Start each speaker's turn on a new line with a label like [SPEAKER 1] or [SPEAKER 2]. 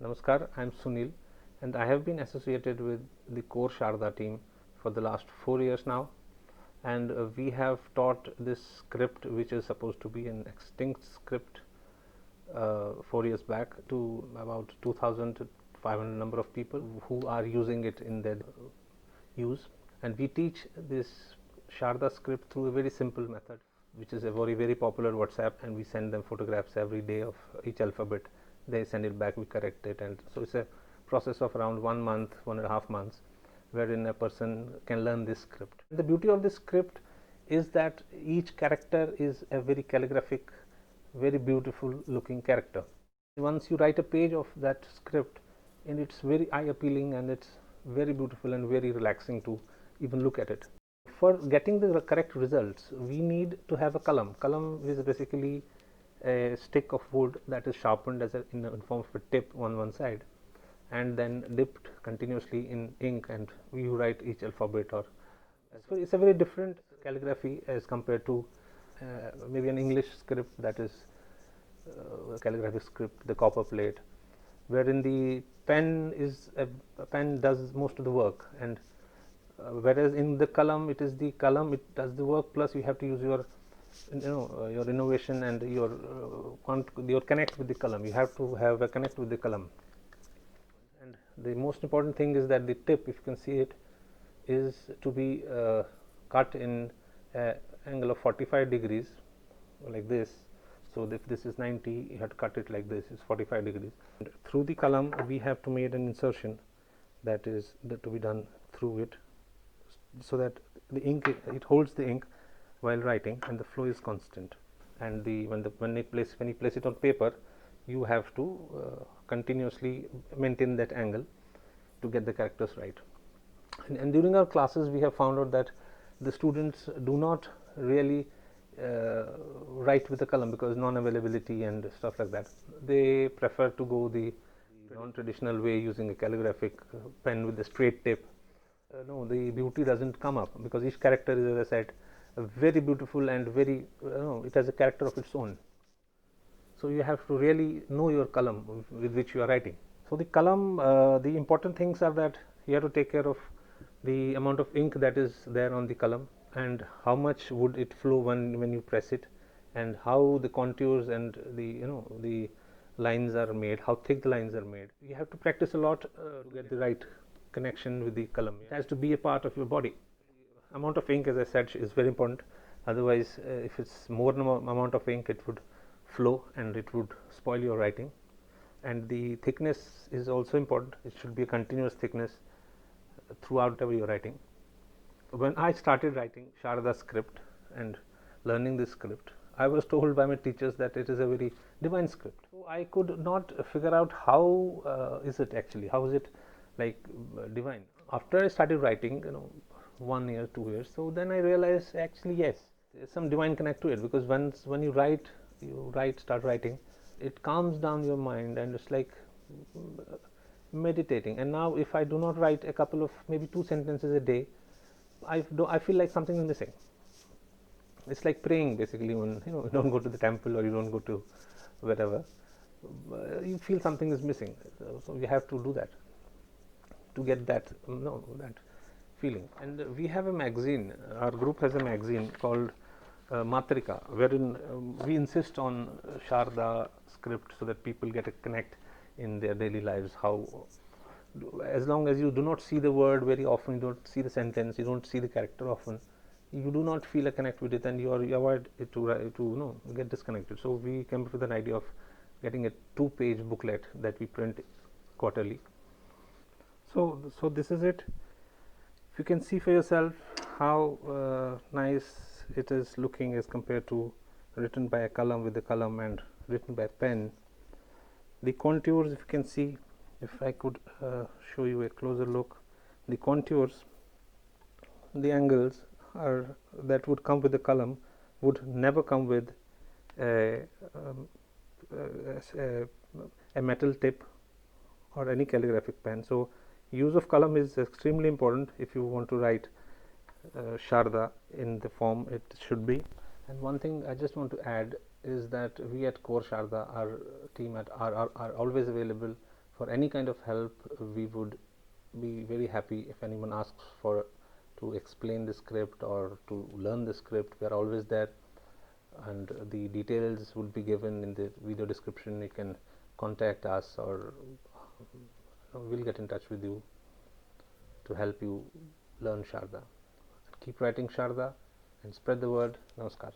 [SPEAKER 1] Namaskar, I am Sunil and I have been associated with the core Sharda team for the last 4 years now, and we have taught this script, which is supposed to be an extinct script 4 years back, to about 2,500 number of people who are using it in their use. And we teach this Sharda script through a very simple method, which is a very popular WhatsApp, and we send them photographs every day of each alphabet. They send it back, we correct it, and so it's a process of around 1 month, 1.5 months, wherein a person can learn this script. The beauty of this script is that each character is a very calligraphic, very beautiful looking character. Once you write a page of that script, and it's very eye appealing and it's very beautiful and very relaxing to even look at it. For getting the correct results, we need to have a kalam. Kalam is basically a stick of wood that is sharpened in the form of a tip on one side, and then dipped continuously in ink, and you write each alphabet. So it's a very different calligraphy as compared to maybe an English script, that is a calligraphic script, the copper plate, wherein the pen does most of the work, and whereas in the kalam, it is the kalam, it does the work, plus you have to use your your innovation and your connect with the kalam. You have to have a connect with the kalam. And the most important thing is that the tip, if you can see it, is to be cut in an angle of 45 degrees like this. So if this is 90, you have to cut it like this, it's 45 degrees. And through the kalam, we have to make an insertion that is to be done through it, so that the ink, it holds the ink while writing, and the flow is constant. And when you place it on paper, you have to continuously maintain that angle to get the characters right. And during our classes, we have found out that the students do not really write with the kalam because non-availability and stuff like that. They prefer to go the non-traditional way, using a calligraphic pen with a straight tip. No, the beauty doesn't come up, because each character is, as I said, very beautiful and very it has a character of its own. So you have to really know your kalam with which you are writing. So the kalam, the important things are that you have to take care of the amount of ink that is there on the kalam, and how much would it flow when you press it, and how the contours and the lines are made, how thick the lines are made. You have to practice a lot to get the right connection with the kalam. It has to be a part of your body. Amount of ink, as I said, is very important. Otherwise, if it's more amount of ink, it would flow and it would spoil your writing. And the thickness is also important. It should be a continuous thickness throughout whatever you're writing. When I started writing Sharda script and learning this script, I was told by my teachers that it is a very divine script. So I could not figure out how is it actually, how is it like divine. After I started writing, 1 year, 2 years, so then I realized actually yes, there's some divine connect to it, because when you start writing, it calms down your mind, and it's like meditating. And now if I do not write a couple of maybe 2 sentences a day, I feel like something is missing. It's like praying basically. When you don't go to the temple, or you don't go to wherever, you feel something is missing. So you have to do that to get that that feeling. And we have a magazine, our group has a magazine called Matrika, wherein we insist on Sharda script, so that people get a connect in their daily lives. How, as long as you do not see the word very often, you don't see the sentence, you don't see the character often, you do not feel a connect with it, and you avoid it to get disconnected. So we came up with an idea of getting a 2-page booklet that we print quarterly. So this is it. If you can see for yourself how nice it is looking as compared to written by a kalam with the kalam and written by a pen. The contours, if you can see, if I could show you a closer look, the contours, the angles that would come with the kalam would never come with a metal tip or any calligraphic pen. So use of kalam is extremely important if you want to write Sharda in the form it should be. And one thing I just want to add is that we at Core Sharda, our team are always available For any kind of help, we would be very happy if anyone asks for to explain the script or to learn the script. We are always there, and the details would be given in the video description. You can contact us, or we'll get in touch with you to help you learn Sharda. Keep writing Sharda and spread the word. Namaskar.